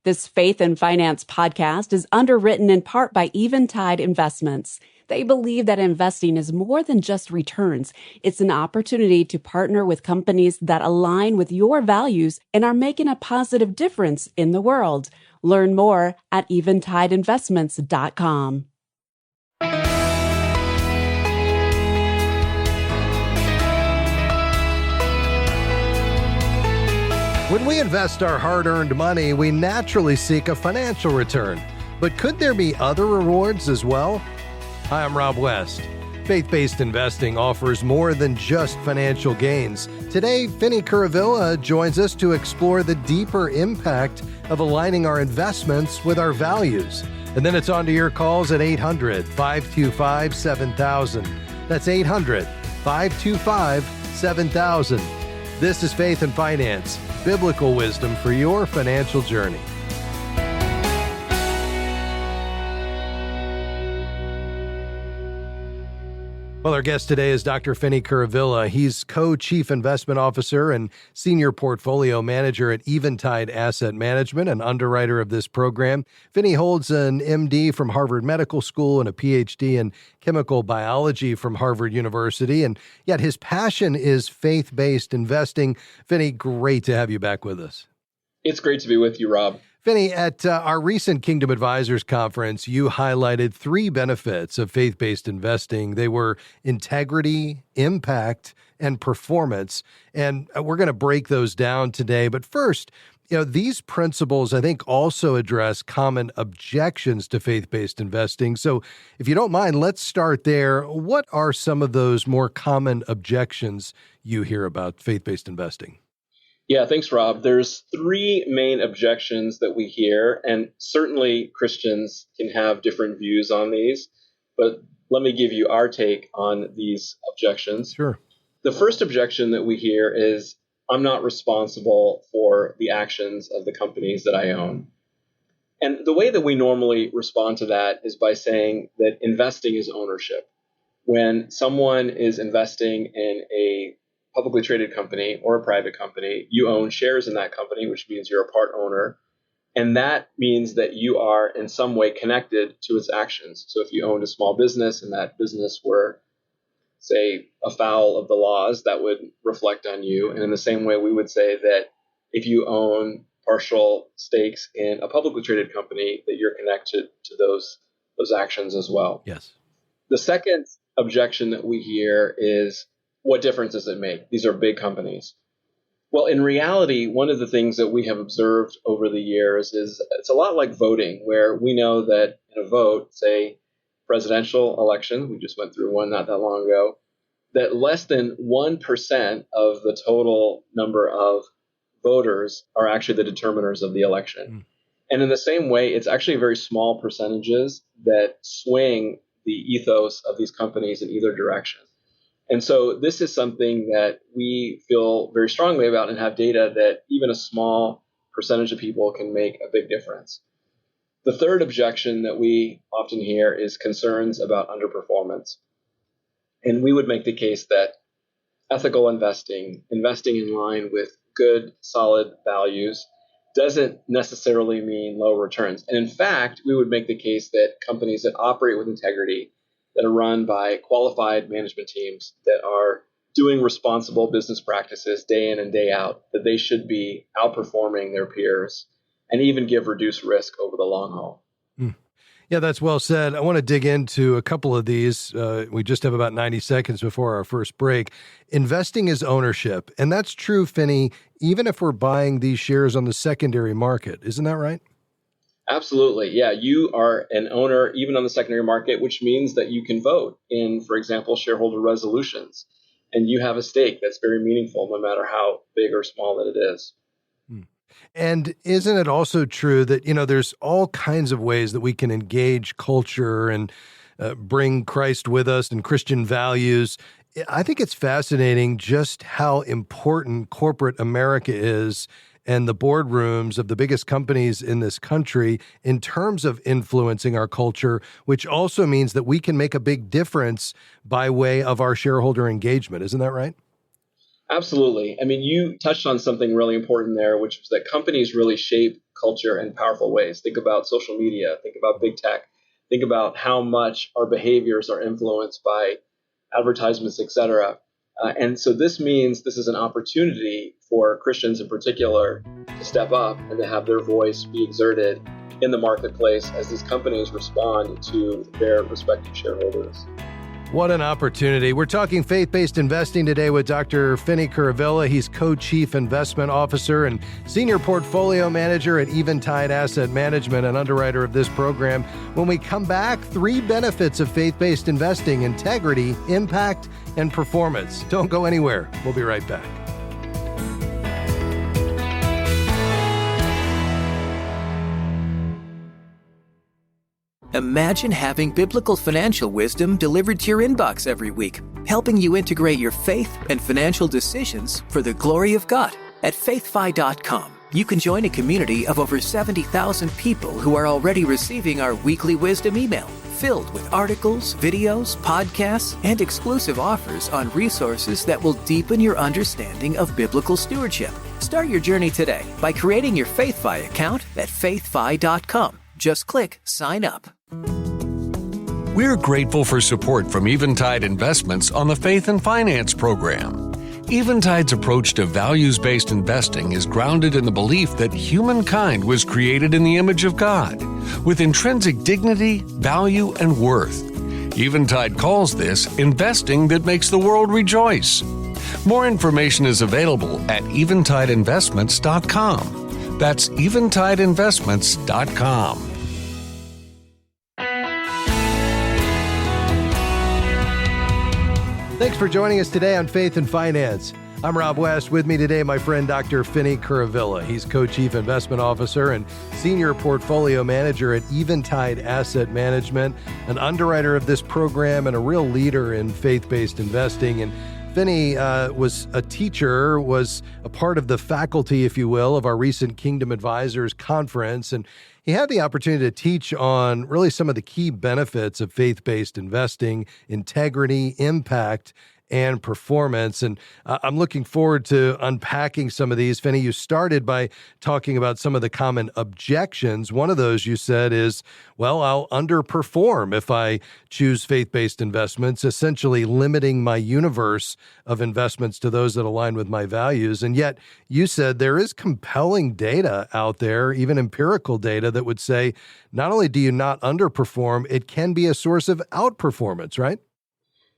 This Faith and Finance podcast is underwritten in part by Eventide Investments. They believe that investing is more than just returns. It's an opportunity to partner with companies that align with your values and are making a positive difference in the world. Learn more at eventideinvestments.com. When we invest our hard-earned money, we naturally seek a financial return. But could there be other rewards as well? Hi, I'm Rob West. Faith-based investing offers more than just financial gains. Today, Finny Kuruvilla joins us to explore the deeper impact of aligning our investments with our values. And then it's on to your calls at 800-525-7000. That's 800-525-7000. This is Faith and Finance, biblical wisdom for your financial journey. Well, our guest today is Dr. Finny Kuruvilla. He's co-chief investment officer and senior portfolio manager at Eventide Asset Management, an underwriter of this program. Finny holds an MD from Harvard Medical School and a PhD in chemical biology from Harvard University, and yet his passion is faith-based investing. Finny, great to have you back with us. It's great to be with you, Rob. Finny, at our recent Kingdom Advisors Conference, you highlighted three benefits of faith-based investing. They were integrity, impact, and performance. And we're going to break those down today. But first, these principles, I think, also address common objections to faith-based investing. So if you don't mind, let's start there. What are some of those more common objections you hear about faith-based investing? Yeah, thanks, Rob. There's three main objections that we hear, and certainly Christians can have different views on these, but let me give you our take on these objections. Sure. The first objection that we hear is, I'm not responsible for the actions of the companies that I own. And the way that we normally respond to that is by saying that investing is ownership. When someone is investing in a publicly traded company or a private company, you own shares in that company, which means you're a part owner. And that means that you are in some way connected to its actions. So if you owned a small business and that business were, say, afoul of the laws, that would reflect on you. And in the same way, we would say that if you own partial stakes in a publicly traded company, that you're connected to those actions as well. Yes. The second objection that we hear is, what difference does it make? These are big companies. Well, in reality, one of the things that we have observed over the years is it's a lot like voting, where we know that in a vote, say presidential election, we just went through one not that long ago, that less than 1% of the total number of voters are actually the determiners of the election. And in the same way, it's actually very small percentages that swing the ethos of these companies in either direction. And so this is something that we feel very strongly about and have data that even a small percentage of people can make a big difference. The third objection that we often hear is concerns about underperformance. And we would make the case that ethical investing in line with good, solid values, doesn't necessarily mean low returns. And in fact, we would make the case that companies that operate with integrity, that are run by qualified management teams, that are doing responsible business practices day in and day out, that they should be outperforming their peers and even give reduced risk over the long haul. Yeah, that's well said. I want to dig into a couple of these. We just have about 90 seconds before our first break. Investing is ownership. And that's true, Finny, even if we're buying these shares on the secondary market. Isn't that right? Absolutely. Yeah, you are an owner even on the secondary market, which means that you can vote in, for example, shareholder resolutions. And you have a stake that's very meaningful, no matter how big or small that it is. And isn't it also true that, there's all kinds of ways that we can engage culture and bring Christ with us and Christian values? I think it's fascinating just how important corporate America is and the boardrooms of the biggest companies in this country in terms of influencing our culture, which also means that we can make a big difference by way of our shareholder engagement. Isn't that right? Absolutely. I mean, you touched on something really important there, which was that companies really shape culture in powerful ways. Think about social media, think about big tech, think about how much our behaviors are influenced by advertisements, et cetera. And so this means this is an opportunity for Christians in particular to step up and to have their voice be exerted in the marketplace as these companies respond to their respective shareholders. What an opportunity. We're talking faith-based investing today with Dr. Finny Kuruvilla. He's co-chief investment officer and senior portfolio manager at Eventide Asset Management and underwriter of this program. When we come back, 3 benefits of faith-based investing: integrity, impact, and performance. Don't go anywhere. We'll be right back. Imagine having biblical financial wisdom delivered to your inbox every week, helping you integrate your faith and financial decisions for the glory of God. At faithfi.com, you can join a community of over 70,000 people who are already receiving our weekly wisdom email, filled with articles, videos, podcasts, and exclusive offers on resources that will deepen your understanding of biblical stewardship. Start your journey today by creating your FaithFi account at faithfi.com. Just click Sign Up. We're grateful for support from Eventide Investments on the Faith and Finance program. Eventide's approach to values-based investing is grounded in the belief that humankind was created in the image of God, with intrinsic dignity, value, and worth. Eventide calls this investing that makes the world rejoice. More information is available at eventideinvestments.com. That's eventideinvestments.com. Thanks for joining us today on Faith and Finance. I'm Rob West. With me today, my friend Dr. Finny Kuruvilla. He's co-chief investment officer and senior portfolio manager at Eventide Asset Management, an underwriter of this program and a real leader in faith-based investing. And Finny was a teacher, was a part of the faculty, if you will, of our recent Kingdom Advisors conference. And he had the opportunity to teach on really some of the key benefits of faith-based investing: integrity, impact, and performance. And I'm looking forward to unpacking some of these. Finny, you started by talking about some of the common objections. One of those you said is, well, I'll underperform if I choose faith-based investments, essentially limiting my universe of investments to those that align with my values. And yet you said there is compelling data out there, even empirical data, that would say not only do you not underperform, it can be a source of outperformance, right?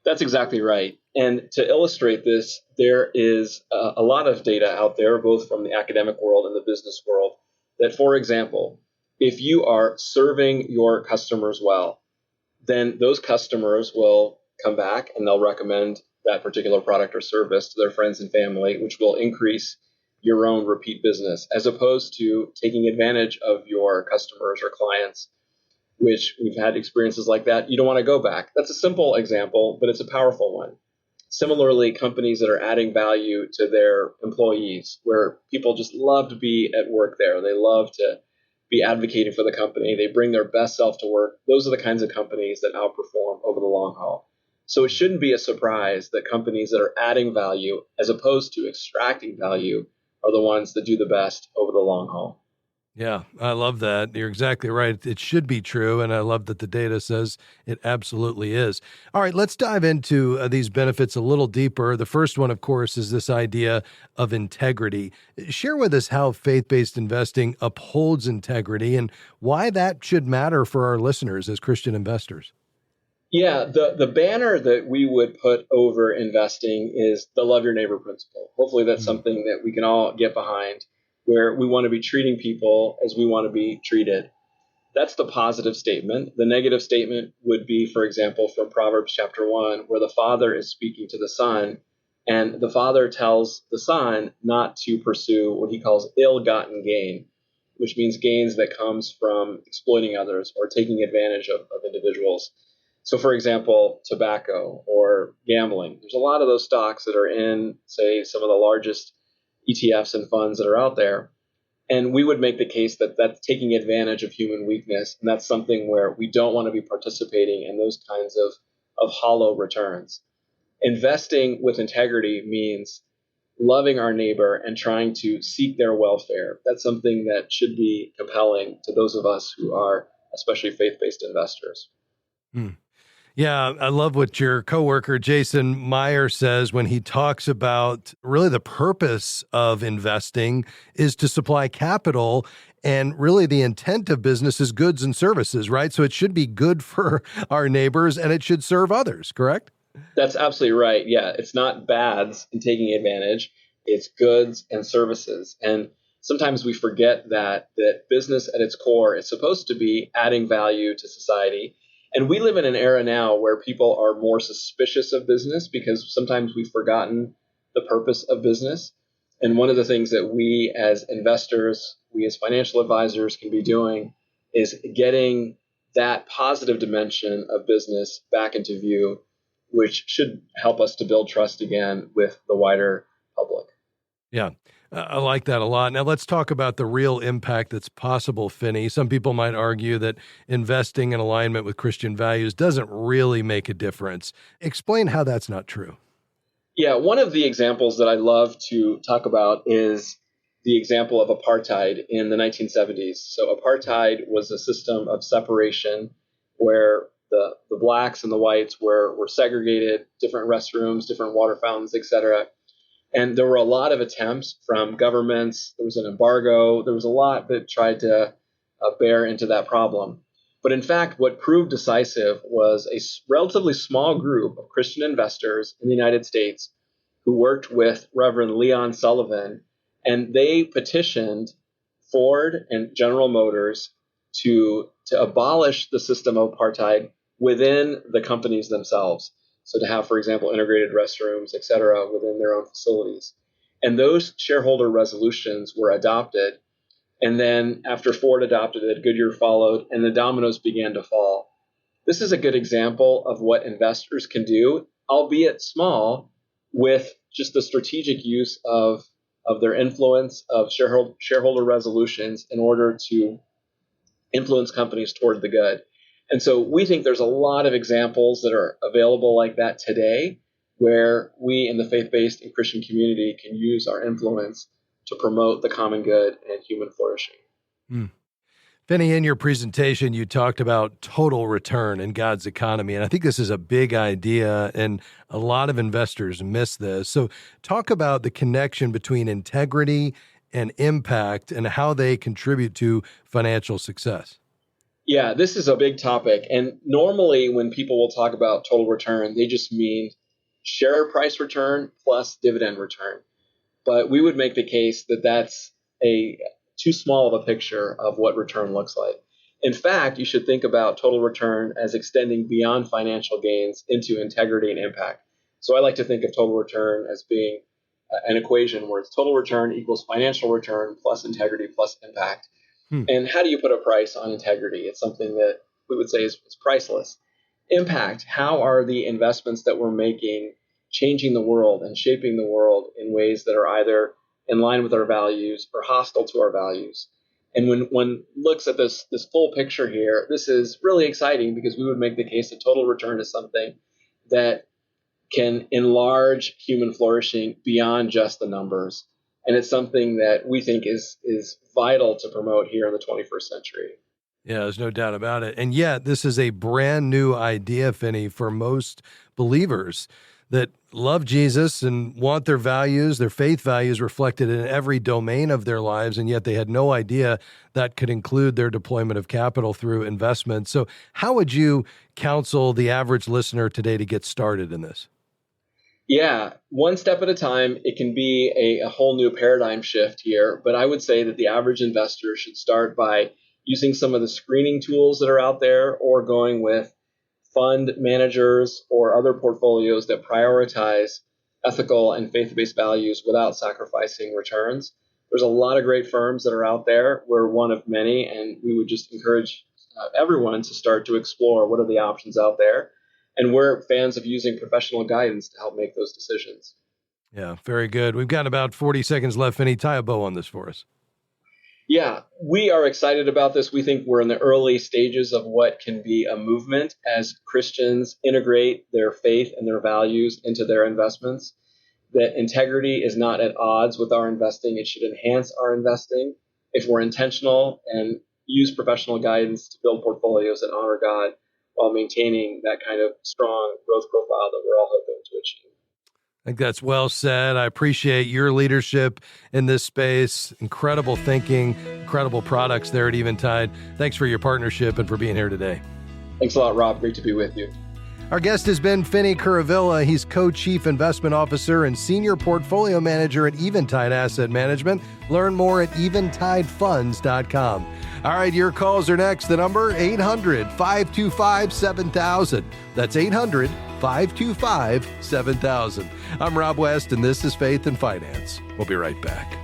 That's exactly right. And to illustrate this, there is a lot of data out there, both from the academic world and the business world, that, for example, if you are serving your customers well, then those customers will come back and they'll recommend that particular product or service to their friends and family, which will increase your own repeat business, as opposed to taking advantage of your customers or clients, which we've had experiences like that. You don't want to go back. That's a simple example, but it's a powerful one. Similarly, companies that are adding value to their employees, where people just love to be at work there. They love to be advocating for the company. They bring their best self to work. Those are the kinds of companies that outperform over the long haul. So it shouldn't be a surprise that companies that are adding value as opposed to extracting value are the ones that do the best over the long haul. Yeah, I love that. You're exactly right. It should be true, and I love that the data says it absolutely is. All right, let's dive into these benefits a little deeper. The first one, of course, is this idea of integrity. Share with us how faith-based investing upholds integrity and why that should matter for our listeners as Christian investors. Yeah, the banner that we would put over investing is the love your neighbor principle. Hopefully that's something that we can all get behind, where we want to be treating people as we want to be treated. That's the positive statement. The negative statement would be, for example, from Proverbs chapter 1, where the father is speaking to the son, and the father tells the son not to pursue what he calls ill-gotten gain, which means gains that comes from exploiting others or taking advantage of individuals. So, for example, tobacco or gambling. There's a lot of those stocks that are in, say, some of the largest ETFs and funds that are out there. And we would make the case that that's taking advantage of human weakness. And that's something where we don't want to be participating in those kinds of hollow returns. Investing with integrity means loving our neighbor and trying to seek their welfare. That's something that should be compelling to those of us who are especially faith-based investors. Hmm. Yeah, I love what your coworker Jason Meyer says when he talks about really the purpose of investing is to supply capital, and really the intent of business is goods and services, right? So it should be good for our neighbors and it should serve others, correct? That's absolutely right. Yeah, it's not bads in taking advantage. It's goods and services. And sometimes we forget that business at its core is supposed to be adding value to society. And we live in an era now where people are more suspicious of business because sometimes we've forgotten the purpose of business. And one of the things that we as investors, we as financial advisors can be doing is getting that positive dimension of business back into view, which should help us to build trust again with the wider public. Yeah, I like that a lot. Now let's talk about the real impact that's possible, Finny. Some people might argue that investing in alignment with Christian values doesn't really make a difference. Explain how that's not true. Yeah, one of the examples that I love to talk about is the example of apartheid in the 1970s. So apartheid was a system of separation where the blacks and the whites were segregated, different restrooms, different water fountains, etc. And there were a lot of attempts from governments. There was an embargo. There was a lot that tried to bear into that problem. But in fact, what proved decisive was a relatively small group of Christian investors in the United States who worked with Reverend Leon Sullivan, and they petitioned Ford and General Motors to abolish the system of apartheid within the companies themselves. So to have, for example, integrated restrooms, et cetera, within their own facilities. And those shareholder resolutions were adopted. And then after Ford adopted it, Goodyear followed, and the dominoes began to fall. This is a good example of what investors can do, albeit small, with just the strategic use of their influence of shareholder resolutions in order to influence companies toward the good. And so we think there's a lot of examples that are available like that today, where we in the faith-based and Christian community can use our influence to promote the common good and human flourishing. Finny, in your presentation, you talked about total return in God's economy, and I think this is a big idea, and a lot of investors miss this. So talk about the connection between integrity and impact and how they contribute to financial success. Yeah, this is a big topic. And normally when people will talk about total return, they just mean share price return plus dividend return. But we would make the case that that's too small of a picture of what return looks like. In fact, you should think about total return as extending beyond financial gains into integrity and impact. So I like to think of total return as being an equation where it's total return equals financial return plus integrity plus impact. And how do you put a price on integrity? It's something that we would say is priceless. Impact, how are the investments that we're making changing the world and shaping the world in ways that are either in line with our values or hostile to our values? And when one looks at this full picture here, this is really exciting because we would make the case that total return is something that can enlarge human flourishing beyond just the numbers. And it's something that we think is vital to promote here in the 21st century. Yeah, there's no doubt about it. And yet, this is a brand new idea, Finny, for most believers that love Jesus and want their values, their faith values reflected in every domain of their lives, and yet they had no idea that could include their deployment of capital through investment. So how would you counsel the average listener today to get started in this? Yeah, one step at a time. It can be a whole new paradigm shift here, but I would say that the average investor should start by using some of the screening tools that are out there or going with fund managers or other portfolios that prioritize ethical and faith-based values without sacrificing returns. There's a lot of great firms that are out there. We're one of many, and we would just encourage everyone to start to explore what are the options out there. And we're fans of using professional guidance to help make those decisions. Yeah, very good. We've got about 40 seconds left. Finny, tie a bow on this for us. Yeah, we are excited about this. We think we're in the early stages of what can be a movement as Christians integrate their faith and their values into their investments. that integrity is not at odds with our investing. It should enhance our investing if we're intentional and use professional guidance to build portfolios that honor God while maintaining that kind of strong growth profile that we're all hoping to achieve. I think that's well said. I appreciate your leadership in this space. Incredible thinking, incredible products there at Eventide. Thanks for your partnership and for being here today. Thanks a lot, Rob. Great to be with you. Our guest has been Finny Kuruvilla. He's Co-Chief Investment Officer and Senior Portfolio Manager at Eventide Asset Management. Learn more at eventidefunds.com. All right, your calls are next. The number, 800-525-7000. That's 800-525-7000. I'm Rob West, and this is Faith and Finance. We'll be right back.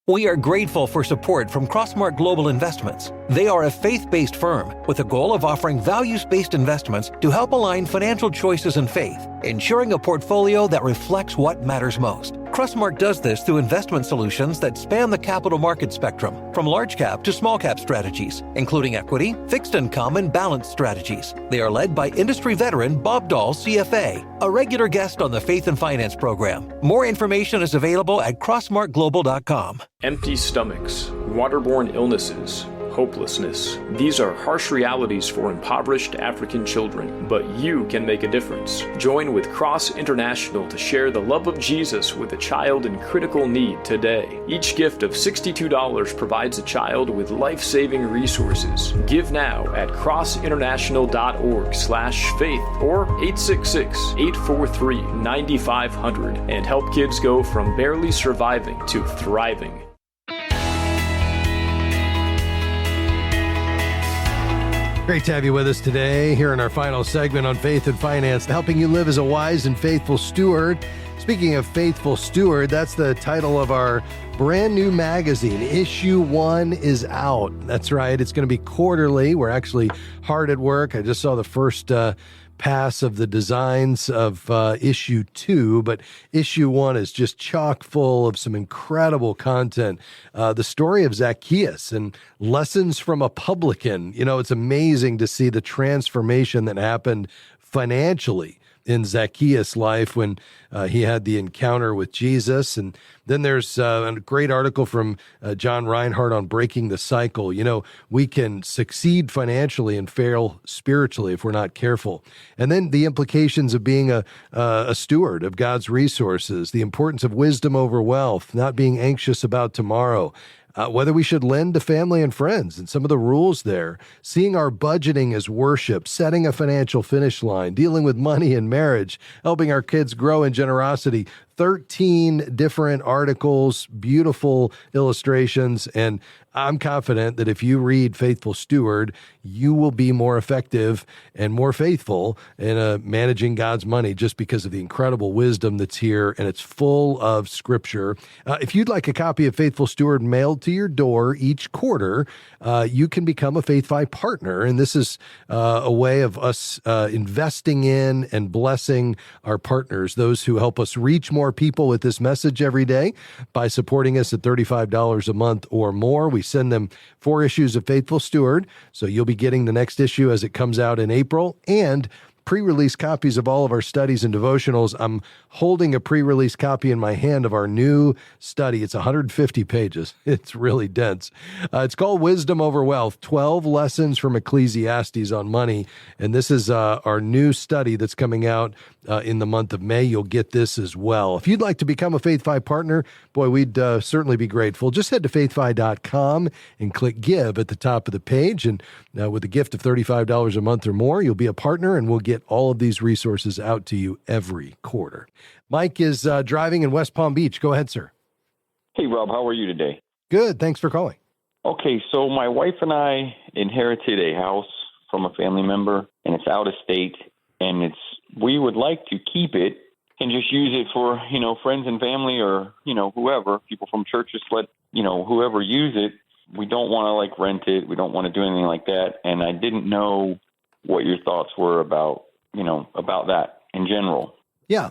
We are grateful for support from Crossmark Global Investments. They are a faith-based firm with a goal of offering values-based investments to help align financial choices and faith, ensuring a portfolio that reflects what matters most. Crossmark does this through investment solutions that span the capital market spectrum, from large cap to small cap strategies, including equity, fixed income, and balanced strategies. They are led by industry veteran Bob Dahl, CFA, a regular guest on the Faith and Finance program. More information is available at crossmarkglobal.com. Empty stomachs, waterborne illnesses, hopelessness. These are harsh realities for impoverished African children, but you can make a difference. Join with Cross International to share the love of Jesus with a child in critical need today. Each gift of $62 provides a child with life-saving resources. Give now at crossinternational.org/faith or 866-843-9500 and help kids go from barely surviving to thriving. Great to have you with us today here in our final segment on Faith and Finance, helping you live as a wise and faithful steward. Speaking of faithful steward, that's the title of our brand new magazine. Issue 1 is out. That's right. It's going to be quarterly. We're actually hard at work. I just saw the first pass of the designs of issue 2, but issue 1 is just chock full of some incredible content. The story of Zacchaeus and lessons from a publican. You know, it's amazing to see the transformation that happened financially in Zacchaeus' life when he had the encounter with Jesus. And then there's a great article from John Reinhardt on breaking the cycle. You know, we can succeed financially and fail spiritually if we're not careful. And then the implications of being a steward of God's resources, the importance of wisdom over wealth, not being anxious about tomorrow, whether we should lend to family and friends and some of the rules there, seeing our budgeting as worship, setting a financial finish line, dealing with money and marriage, helping our kids grow in generosity. 13 different articles, beautiful illustrations, and I'm confident that if you read Faithful Steward, you will be more effective and more faithful in managing God's money just because of the incredible wisdom that's here, and it's full of Scripture. If you'd like a copy of Faithful Steward mailed to your door each quarter, you can become a Faith5 partner, and this is a way of us investing in and blessing our partners, those who help us reach more people with this message every day by supporting us at $35 a month or more. We send them 4 issues of Faithful Steward, so you'll be getting the next issue as it comes out in April, and pre-release copies of all of our studies and devotionals. I'm holding a pre-release copy in my hand of our new study. It's 150 pages. It's really dense. It's called Wisdom Over Wealth, 12 Lessons from Ecclesiastes on Money. And this is our new study that's coming out in the month of May. You'll get this as well. If you'd like to become a Faith5 partner, boy, we'd certainly be grateful. Just head to faith5.com and click Give at the top of the page. And with a gift of $35 a month or more, you'll be a partner, and we'll get all of these resources out to you every quarter. Mike is driving in West Palm Beach. Go ahead, sir. Hey, Rob, how are you today? Good. Thanks for calling. Okay, so my wife and I inherited a house from a family member, and it's out of state, and we would like to keep it and just use it for, friends and family or, whoever, people from churches, let, whoever use it. We don't want to rent it. We don't want to do anything like that. And I didn't know what your thoughts were about that in general. Yeah.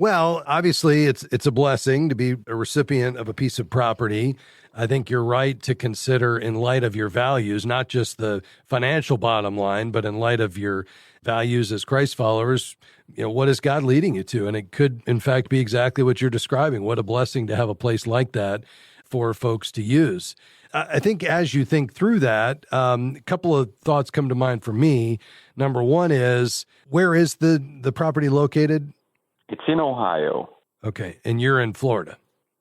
Well, obviously, it's a blessing to be a recipient of a piece of property. I think you're right to consider, in light of your values, not just the financial bottom line, but in light of your values as Christ followers, what is God leading you to? And it could, in fact, be exactly what you're describing. What a blessing to have a place like that for folks to use. I think as you think through that, a couple of thoughts come to mind for me. Number one is, where is the property located? It's in Ohio. Okay. And you're in Florida?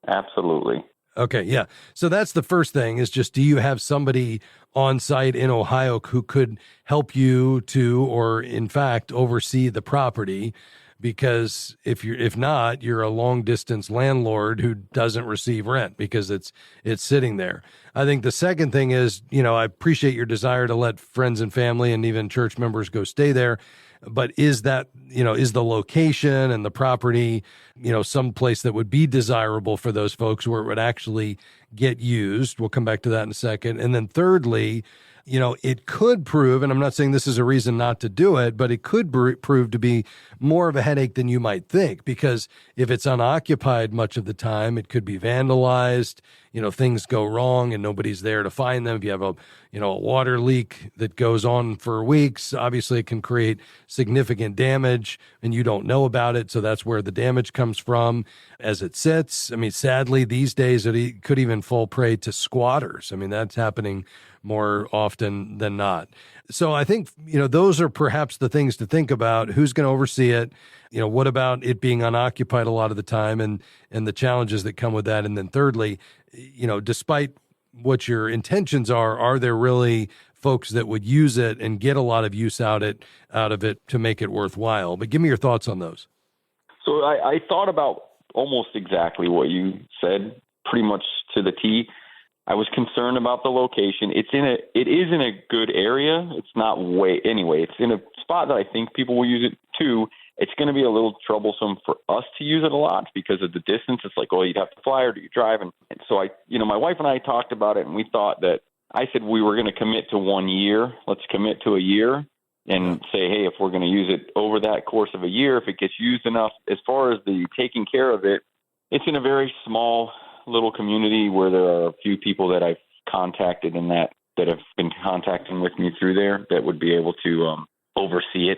Absolutely. Okay. Yeah. So that's the first thing, is just, do you have somebody on site in Ohio who could help you to, or in fact, oversee the property? Because if not, you're a long distance landlord who doesn't receive rent because it's sitting there. I think the second thing is, I appreciate your desire to let friends and family and even church members go stay there. But is that, is the location and the property, some place that would be desirable for those folks where it would actually get used? We'll come back to that in a second. And then thirdly, it could prove, and I'm not saying this is a reason not to do it, but it could prove to be more of a headache than you might think, because if it's unoccupied much of the time, it could be vandalized. Things go wrong and nobody's there to find them. If you have a water leak that goes on for weeks, obviously it can create significant damage and you don't know about it. So that's where the damage comes from as it sits. I mean, sadly, these days it could even fall prey to squatters. I mean, that's happening more often than not. So I think, those are perhaps the things to think about. Who's going to oversee it? What about it being unoccupied a lot of the time and the challenges that come with that? And then thirdly, despite what your intentions are there really folks that would use it and get a lot of use out of it to make it worthwhile? But give me your thoughts on those. So I thought about almost exactly what you said, pretty much to the T. I was concerned about the location. It is in a good area. It's not it's in a spot that I think people will use it too. It's going to be a little troublesome for us to use it a lot because of the distance. It's like, you'd have to fly or do you drive? And so my wife and I talked about it, and we thought that, I said we were going to commit to 1 year. Let's commit to a year and say, hey, if we're going to use it over that course of a year, if it gets used enough, as far as the taking care of it, it's in a very small little community where there are a few people that I've contacted and that have been contacting with me through there that would be able to oversee it.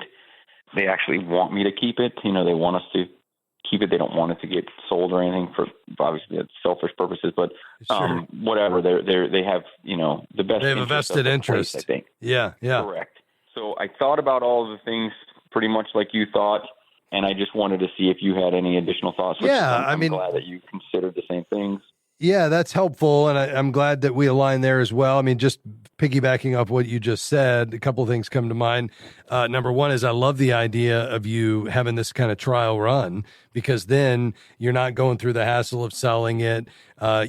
They actually want me to keep it. They want us to keep it. They don't want it to get sold or anything for, obviously, it's selfish purposes, but Sure. Whatever. They have, the best. They have a vested interest. Place, I think. Yeah. Correct. So I thought about all of the things pretty much like you thought, and I just wanted to see if you had any additional thoughts. I'm glad that you considered the same things. Yeah, that's helpful. And I'm glad that we align there as well. I mean, just piggybacking off what you just said, a couple of things come to mind. Number one is I love the idea of you having this kind of trial run, because then you're not going through the hassle of selling it.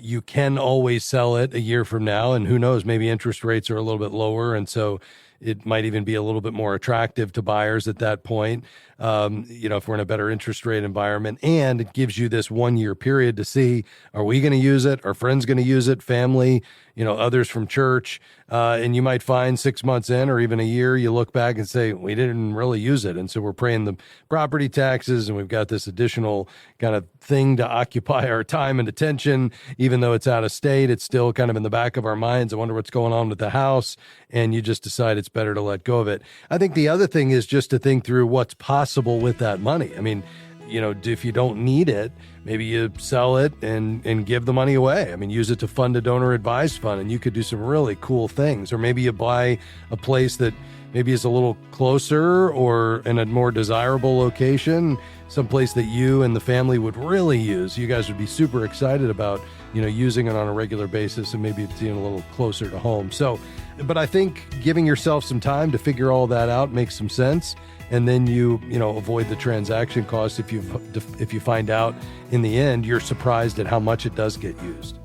You can always sell it a year from now. And who knows, maybe interest rates are a little bit lower. And so it might even be a little bit more attractive to buyers at that point, if we're in a better interest rate environment. And it gives you this 1 year period to see, are we going to use it? Are friends going to use it? Family, others from church. And you might find 6 months in or even a year, you look back and say, we didn't really use it. And so we're paying the property taxes and we've got this additional kind of thing to occupy our time and attention. Even though it's out of state, it's still kind of in the back of our minds. I wonder what's going on with the house. And you just decide it's better to let go of it. I think the other thing is just to think through what's possible with that money. I mean, if you don't need it, maybe you sell it and give the money away. I mean, use it to fund a donor advised fund, and you could do some really cool things. Or maybe you buy a place that maybe is a little closer or in a more desirable location, someplace that you and the family would really use. You guys would be super excited about, using it on a regular basis, and maybe it's even a little closer to home. So, but I think giving yourself some time to figure all that out makes some sense. And then you avoid the transaction costs if you find out in the end you're surprised at how much it does get used.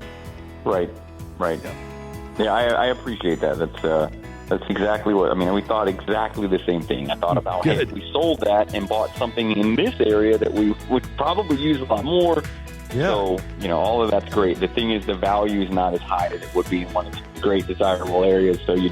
Right. Yeah, I appreciate that. That's exactly what, we thought exactly the same thing. I thought about, hey, if we sold that and bought something in this area that we would probably use a lot more. Yeah. So, all of that's great. The thing is, the value is not as high as it would be in one of the great desirable areas. So I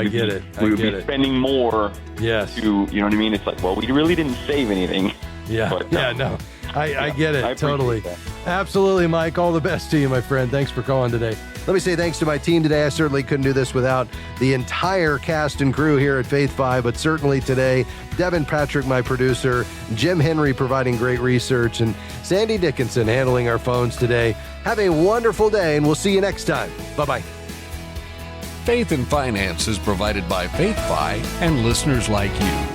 get it. We would be spending more. Yes. To, It's like, well, we really didn't save anything. Yeah. But, no. I get it. I appreciate Totally. that. Absolutely, Mike. All the best to you, my friend. Thanks for calling today. Let me say thanks to my team today. I certainly couldn't do this without the entire cast and crew here at Faith 5, but certainly today, Devin Patrick, my producer, Jim Henry providing great research, and Sandy Dickinson handling our phones today. Have a wonderful day, and we'll see you next time. Bye-bye. Faith and Finance is provided by Faith Fi and listeners like you.